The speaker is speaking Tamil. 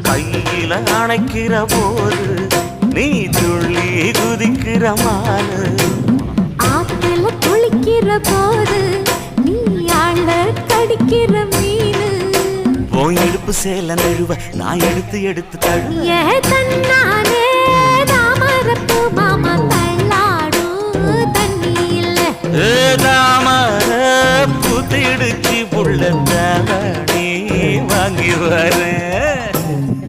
கையில அணைக்கிற போது நீ துள்ளி குதிக்கிற மானு ஆத்துல குளிக்கிற போது நீ ஆள கடிக்கிற மீனு போய் எடுப்பு சேல நழுவ நான் எடுத்து எடுத்து தழுவ ஏ தன்னானே தாமரப்பு மாமா தள்ளாடும் தண்ணி இல்ல தாமர புத்திடுச்சு புள்ள தாவணி வாங்கி வரேன்